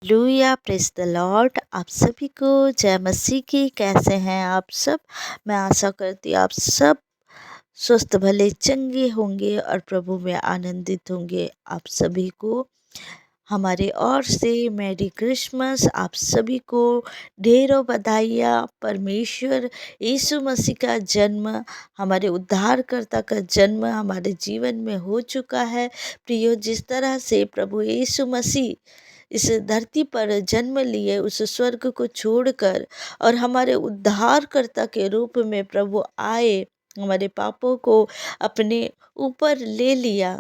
लूया press the Lord. आप सभी को जय मसीह की। कैसे हैं आप सब? मैं आशा करती हूँ आप सब स्वस्थ भले चंगे होंगे और प्रभु में आनंदित होंगे। आप सभी को हमारे ओर से मैरी क्रिसमस। आप सभी को ढेरों बधाइयाँ। परमेश्वर यीशु मसीह का जन्म, हमारे उद्धारकर्ता का जन्म हमारे जीवन में हो चुका है। प्रियो, जिस तरह से प्रभु यीशु मसीह इस धरती पर जन्म लिए, उस स्वर्ग को छोड़कर और हमारे उद्धारकर्ता के रूप में प्रभु आए, हमारे पापों को अपने ऊपर ले लिया।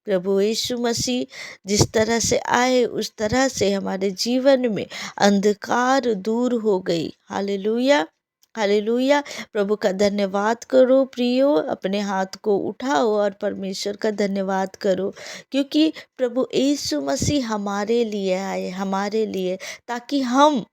प्रभु यीशु मसीह जिस तरह से आए उस तरह से हमारे जीवन में अंधकार दूर हो गई। Hallelujah, hallelujah. प्रभु का धन्यवाद करो प्रियो, अपने हाथ को उठाओ और परमेश्वर का धन्यवाद करो, क्योंकि प्रभु यीशु मसीह हमारे लिए आए, हमारे लिए, ताकि हम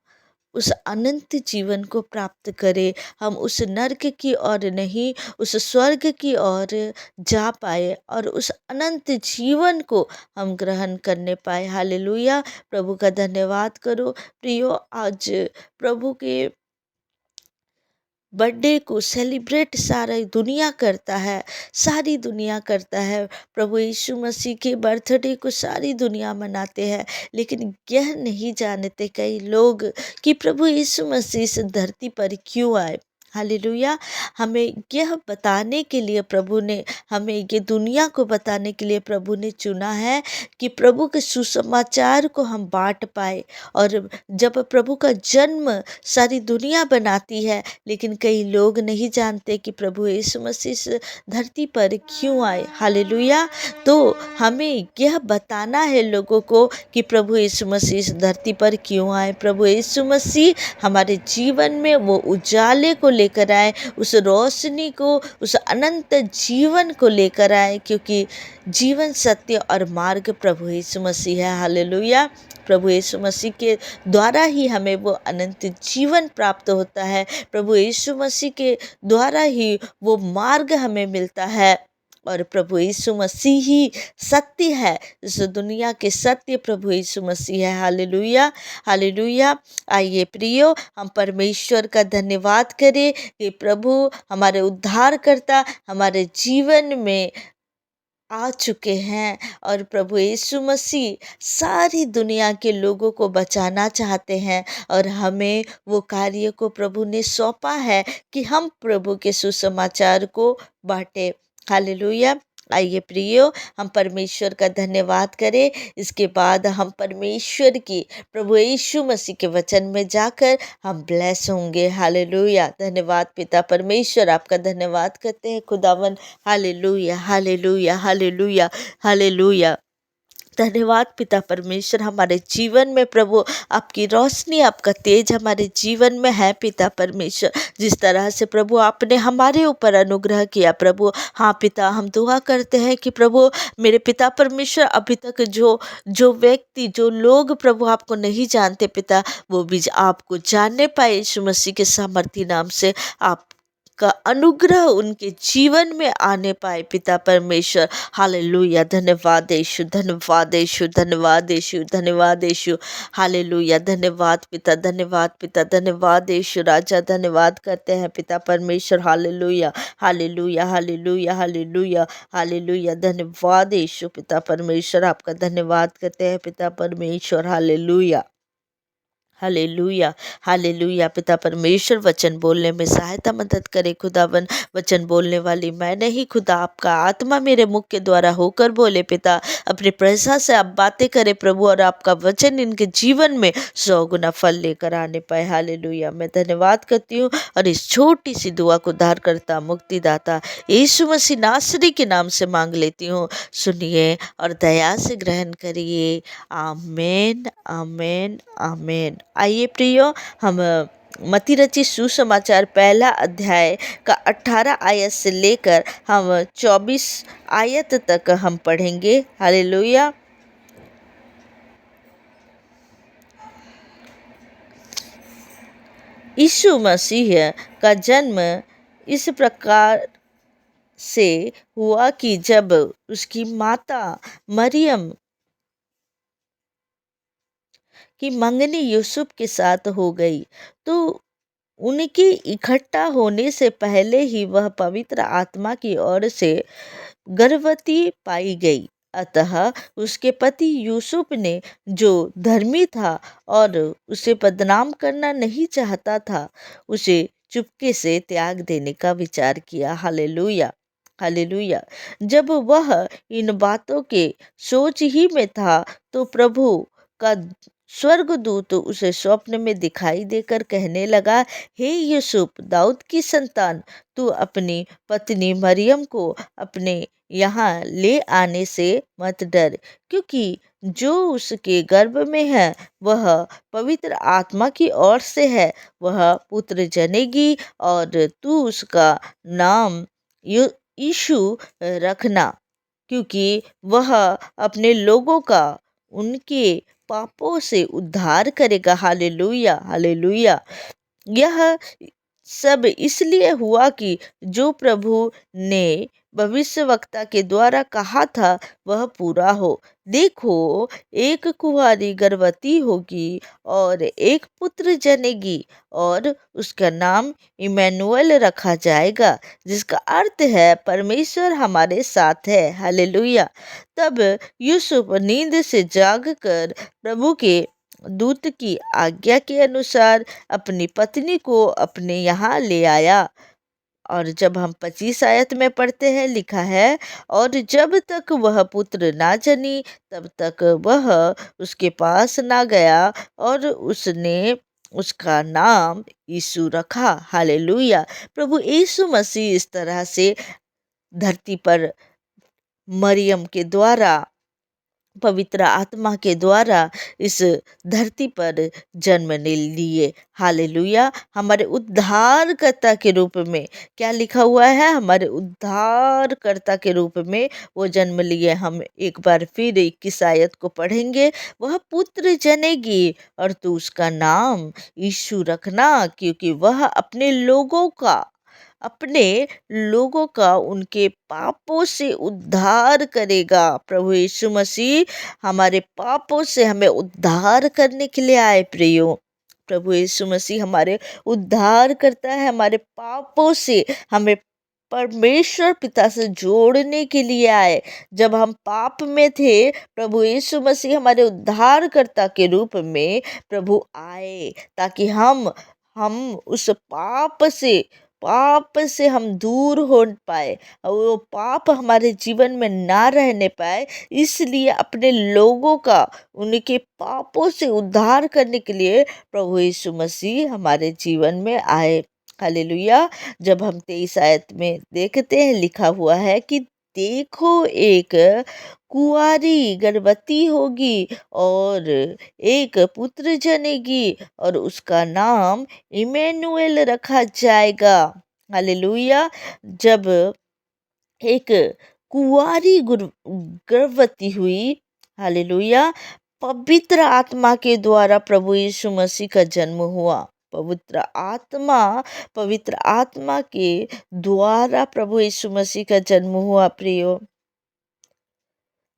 उस अनंत जीवन को प्राप्त करें। हम उस नरक की ओर नहीं, उस स्वर्ग की ओर जा पाए और उस अनंत जीवन को हम ग्रहण करने पाए। हालेलुया। प्रभु का धन्यवाद करो प्रियो। आज प्रभु के बर्थडे को सेलिब्रेट सारी दुनिया करता है, सारी दुनिया करता है। प्रभु यीशु मसीह के बर्थडे को सारी दुनिया मनाते हैं, लेकिन यह नहीं जानते कई लोग कि प्रभु यीशु मसीह इस धरती पर क्यों आए। हालेलुया। हमें यह बताने के लिए प्रभु ने, हमें ये दुनिया को बताने के लिए प्रभु ने चुना है कि प्रभु के सुसमाचार को हम बांट पाए। और जब प्रभु का जन्म सारी दुनिया बनाती है, लेकिन कई लोग नहीं जानते कि प्रभु यीशु मसीह इस धरती पर क्यों आए। हालेलुया। तो हमें यह बताना है लोगों को कि प्रभु यीशु मसीह इस धरती पर क्यों आए। प्रभु यीशु मसीह हमारे जीवन में वो उजाले को लेकर आए, उस रोशनी को, उस अनंत जीवन को लेकर आए, क्योंकि जीवन, सत्य और मार्ग प्रभु यीशु मसीह है। हालेलुया। प्रभु यीशु मसीह के द्वारा ही हमें वो अनंत जीवन प्राप्त होता है। प्रभु यीशु मसीह के द्वारा ही वो मार्ग हमें मिलता है। और प्रभु यीशु मसीह ही सत्य है। इस दुनिया के सत्य प्रभु यीशु मसीह है। Hallelujah, hallelujah. आइए प्रियो, हम परमेश्वर का धन्यवाद करें कि प्रभु हमारे उद्धारकर्ता हमारे जीवन में आ चुके हैं और प्रभु यीशु मसीह सारी दुनिया के लोगों को बचाना चाहते हैं। और हमें वो कार्य को प्रभु ने सौंपा है कि हम प्रभु के सुसमाचार को बांटे। हालेलुया। आइए प्रियो, हम परमेश्वर का धन्यवाद करें। इसके बाद हम परमेश्वर की, प्रभु यीशु मसीह के वचन में जाकर हम ब्लेस होंगे। हालेलुया। धन्यवाद पिता परमेश्वर, आपका धन्यवाद करते हैं खुदावन। Hallelujah, hallelujah, hallelujah, hallelujah. धन्यवाद पिता परमेश्वर, हमारे जीवन में प्रभु आपकी रोशनी, आपका तेज हमारे जीवन में है पिता परमेश्वर। जिस तरह से प्रभु आपने हमारे ऊपर अनुग्रह किया प्रभु, हाँ पिता, हम दुआ करते हैं कि प्रभु मेरे पिता परमेश्वर, अभी तक जो जो व्यक्ति, जो लोग प्रभु आपको नहीं जानते पिता, वो भी आपको जानने पाए यीशु मसीह के सामर्थी नाम से। आप का अनुग्रह उनके जीवन में आने पाए पिता परमेश्वर। हालेलुया। धन्यवाद यीशु, धन्यवाद यीशु, धन्यवाद यीशु, धन्यवाद यीशु। हालेलुया। धन्यवाद पिता, धन्यवाद पिता, धन्यवाद यीशु राजा। धन्यवाद करते हैं पिता परमेश्वर। Hallelujah, hallelujah, hallelujah, hallelujah, hallelujah. धन्यवाद यीशु पिता परमेश्वर, आपका धन्यवाद करते हैं पिता परमेश्वर। Hallelujah, hallelujah, hallelujah. पिता परमेश्वर वचन बोलने में सहायता मदद करे खुदावन। वचन बोलने वाली मैं नहीं खुदा, आपका आत्मा मेरे मुख के द्वारा होकर बोले पिता। अपनी प्रजा से आप बातें करें प्रभु, और आपका वचन इनके जीवन में 100 गुना फल लेकर आने पाए। हालेलुया। मैं धन्यवाद करती हूँ और इस छोटी सी दुआ को उद्धारकर्ता, मुक्तिदाता यीशु मसीह नासरी के नाम से मांग लेती हूँ। सुनिए और दया से ग्रहण करिए। आमेन, आमेन, आमेन। आइए प्रियो, हम मत्ती रचित सुसमाचार पहला अध्याय का 18 आयत से लेकर हम 24 आयत तक हम पढ़ेंगे। हालेलुया। यीशु मसीह का जन्म इस प्रकार से हुआ कि जब उसकी माता मरियम कि मंगनी यूसुफ के साथ हो गई, तो उनके इकट्ठा होने से पहले ही वह पवित्र आत्मा की ओर से गर्भवती पाई गई। अतः उसके पति यूसुफ ने, जो धर्मी था और उसे बदनाम करना नहीं चाहता था, उसे चुपके से त्याग देने का विचार किया। Hallelujah, hallelujah. जब वह इन बातों के सोच ही में था, तो प्रभु का स्वर्गदूत उसे स्वप्न में दिखाई देकर कहने लगा, हे यूसुफ, दाऊद की संतान, तू अपनी पत्नी मरियम को अपने यहाँ ले आने से मत डर, क्योंकि जो उसके गर्भ में है वह पवित्र आत्मा की ओर से है। वह पुत्र जनेगी और तू उसका नाम यीशु रखना, क्योंकि वह अपने लोगों का उनके पापों से उद्धार करेगा। Hallelujah, hallelujah. यह सब इसलिए हुआ कि जो प्रभु ने भविष्यवक्ता के द्वारा कहा था वह पूरा हो। देखो, एक कुंवारी गर्भवती होगी और एक पुत्र जनेगी और उसका नाम इमैनुअल रखा जाएगा, जिसका अर्थ है परमेश्वर हमारे साथ है। हालेलुया। तब यूसुफ नींद से जागकर प्रभु के दूत की आज्ञा के अनुसार अपनी पत्नी को अपने यहाँ ले आया। और जब हम 25 आयत में पढ़ते हैं, लिखा है, और जब तक वह पुत्र ना जनी तब तक वह उसके पास ना गया और उसने उसका नाम यीशु रखा। हालेलुया। प्रभु यीशु मसीह इस तरह से धरती पर मरियम के द्वारा, पवित्र आत्मा के द्वारा इस धरती पर जन्म ले लिए। हालेलुया। हमारे उद्धारकर्ता के रूप में क्या लिखा हुआ है? हमारे उद्धारकर्ता के रूप में वो जन्म लिए। हम एक बार फिर 21 आयत को पढ़ेंगे। वह पुत्र जनेगी और तू उसका नाम यीशु रखना, क्योंकि वह अपने लोगों का उनके पापों से उद्धार करेगा। प्रभु यीशु मसीह हमारे पापों से हमें उद्धार करने के लिए आए। प्रियो, प्रभु यीशु मसीह हमारे उद्धार करता है, हमारे पापों से हमें परमेश्वर पिता से जोड़ने के लिए आए। जब हम पाप में थे, प्रभु यीशु मसीह हमारे उद्धारकर्ता के रूप में प्रभु आए, ताकि हम उस पाप से हम दूर हो पाए और वो पाप हमारे जीवन में ना रहने पाए। इसलिए अपने लोगों का उनके पापों से उद्धार करने के लिए प्रभु यीशु मसीह हमारे जीवन में आए। हालेलुया। जब हम 23 आयत में देखते हैं, लिखा हुआ है कि देखो, एक कुंवारी गर्भवती होगी और एक पुत्र जनेगी और उसका नाम इमैनुएल रखा जाएगा। हालेलुया। जब एक कुंवारी गर्भवती हुई, हालेलुया, पवित्र आत्मा के द्वारा प्रभु यीशु मसीह का जन्म हुआ। पवित्र आत्मा के द्वारा प्रभु यीशु मसीह का जन्म हुआ। प्रियो,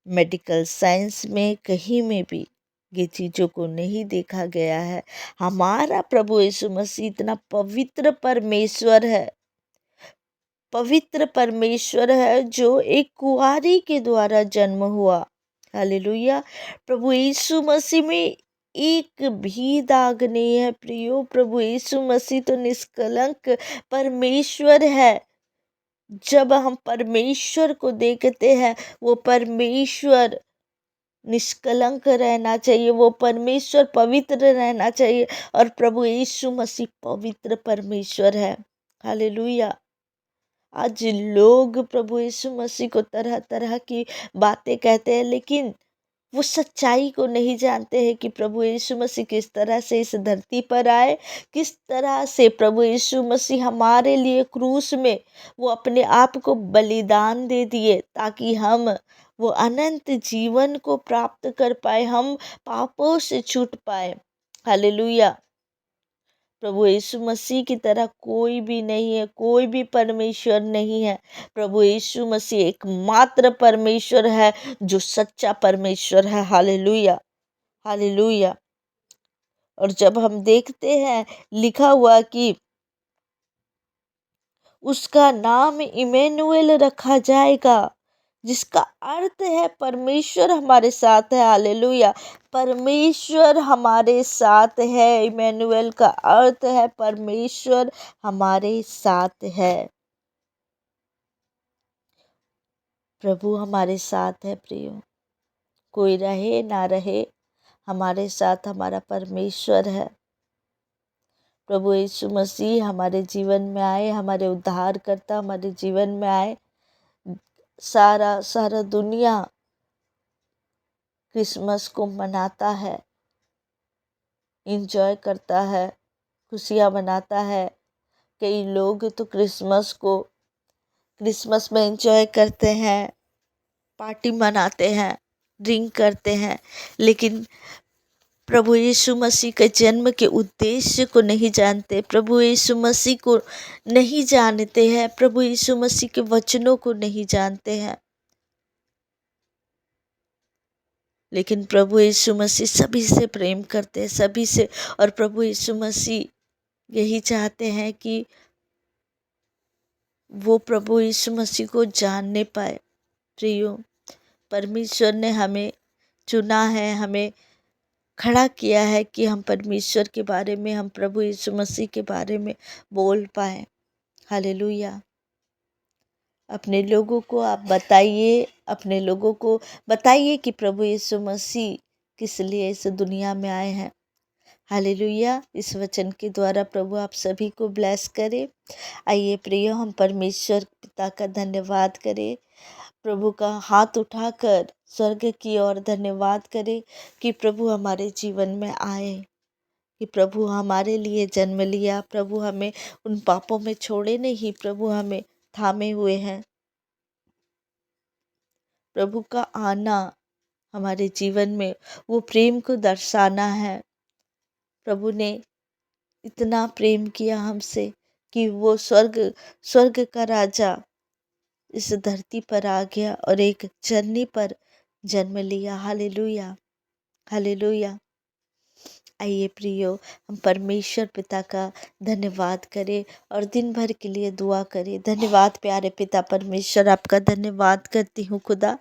मेडिकल साइंस में कहीं में भी ये चीज़ों को नहीं देखा गया है। हमारा प्रभु यीशु मसीह इतना पवित्र परमेश्वर है जो एक कुंवारी के द्वारा जन्म हुआ। हालेलुया। प्रभु यीशु मसीह में एक भी दाग नहीं है। प्रियो, प्रभु यीशु मसीह तो निष्कलंक परमेश्वर है। जब हम परमेश्वर को देखते हैं, वो परमेश्वर निष्कलंक रहना चाहिए, वो परमेश्वर पवित्र रहना चाहिए, और प्रभु यीशु मसीह पवित्र परमेश्वर है। हालेलुया। आज लोग प्रभु यीशु मसीह को तरह तरह की बातें कहते हैं, लेकिन वो सच्चाई को नहीं जानते हैं कि प्रभु यीशु मसीह किस तरह से इस धरती पर आए, किस तरह से प्रभु यीशु मसीह हमारे लिए क्रूस में वो अपने आप को बलिदान दे दिए, ताकि हम वो अनंत जीवन को प्राप्त कर पाए, हम पापों से छूट पाए। हालेलुया। प्रभु यीशु मसीह की तरह कोई भी नहीं है, कोई भी परमेश्वर नहीं है। प्रभु यीशु मसीह एकमात्र परमेश्वर है जो सच्चा परमेश्वर है। Hallelujah, hallelujah. और जब हम देखते हैं लिखा हुआ कि उसका नाम इमैनुएल रखा जाएगा, जिसका अर्थ है परमेश्वर हमारे साथ है। हालेलुया। परमेश्वर हमारे साथ है। इमैनुएल का अर्थ है परमेश्वर हमारे साथ है। प्रभु हमारे साथ है प्रियो। कोई रहे ना रहे, हमारे साथ हमारा परमेश्वर है। प्रभु यीशु मसीह हमारे जीवन में आए, हमारे उद्धारकर्ता हमारे जीवन में आए। सारा सारा दुनिया क्रिसमस को मनाता है, इंजॉय करता है, खुशियाँ मनाता है। कई लोग तो क्रिसमस में इंजॉय करते हैं, पार्टी मनाते हैं, ड्रिंक करते हैं, लेकिन प्रभु यीशु मसीह के जन्म के उद्देश्य को नहीं जानते, प्रभु यीशु मसीह को नहीं जानते हैं, प्रभु यीशु मसीह के वचनों को नहीं जानते हैं। लेकिन प्रभु यीशु मसीह सभी से प्रेम करते हैं, सभी से। और प्रभु यीशु मसीह यही चाहते हैं कि वो प्रभु यीशु मसीह को जानने पाए। प्रियो, परमेश्वर ने हमें चुना है, हमें खड़ा किया है कि हम परमेश्वर के बारे में, हम प्रभु यीशु मसीह के बारे में बोल पाए। हालेलुया। अपने लोगों को आप बताइए, अपने लोगों को बताइए कि प्रभु यीशु मसीह किस लिए इस दुनिया में आए हैं। हालेलुया। इस वचन के द्वारा प्रभु आप सभी को ब्लेस करे। आइए प्रियो, हम परमेश्वर पिता का धन्यवाद करें, प्रभु का हाथ उठाकर स्वर्ग की ओर धन्यवाद करें कि प्रभु हमारे जीवन में आए, कि प्रभु हमारे लिए जन्म लिया। प्रभु हमें उन पापों में छोड़े नहीं, प्रभु हमें थामे हुए हैं। प्रभु का आना हमारे जीवन में वो प्रेम को दर्शाना है। प्रभु ने इतना प्रेम किया हमसे कि वो स्वर्ग का राजा इस धरती पर आ गया और एक जननी पर जन्म लिया। Hallelujah, hallelujah. आइए प्रियो, हम परमेश्वर पिता का धन्यवाद करें और दिन भर के लिए दुआ करें। धन्यवाद प्यारे पिता परमेश्वर, आपका धन्यवाद करती हूँ खुदा।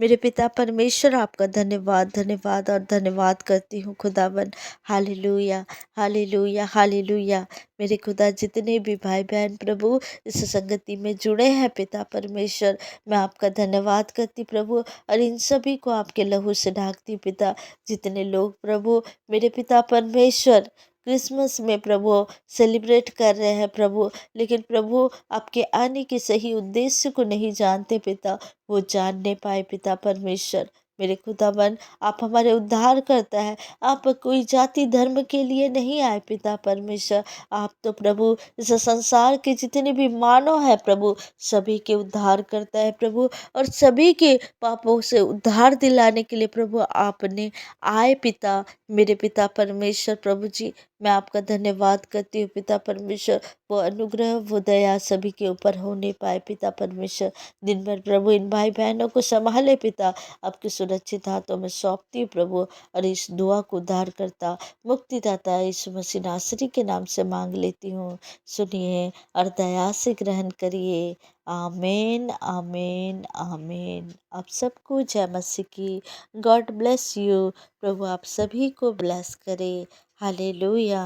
मेरे पिता परमेश्वर, आपका धन्यवाद धन्यवाद और धन्यवाद करती हूँ खुदावन। Hallelujah, hallelujah, hallelujah. मेरे खुदा, जितने भी भाई बहन प्रभु इस संगति में जुड़े हैं पिता परमेश्वर, मैं आपका धन्यवाद करती प्रभु, और इन सभी को आपके लहू से ढाकती पिता। जितने लोग प्रभु मेरे पिता परमेश्वर क्रिसमस में प्रभु सेलिब्रेट कर रहे हैं प्रभु, लेकिन प्रभु आपके आने के सही उद्देश्य को नहीं जानते पिता, वो जानने पाए पिता परमेश्वर। मेरे खुदावन, आप हमारे उद्धार करता है। आप कोई जाति धर्म के लिए नहीं आए पिता परमेश्वर, आप तो प्रभु इस संसार के जितने भी मानव है प्रभु, सभी के उद्धार करता है प्रभु, और सभी के पापों से उद्धार दिलाने के लिए प्रभु आपने आए पिता। मेरे पिता परमेश्वर प्रभु जी, मैं आपका धन्यवाद करती हूँ पिता परमेश्वर। वो अनुग्रह, वो दया सभी के ऊपर होने पाए पिता परमेश्वर। दिन भर प्रभु इन भाई बहनों को संभाले पिता, आपके सुरक्षित हाथों में सौंपती हूँ प्रभु, और इस दुआ को उद्धार करता मुक्तिदाता यीशु मसीह नासरी के नाम से मांग लेती हूँ। सुनिए और दया से ग्रहण करिए। आमीन, आमीन, आमीन। आप सबको जय मसीह की। God bless you. प्रभु आप सभी को ब्लेस करे। हालेलुया।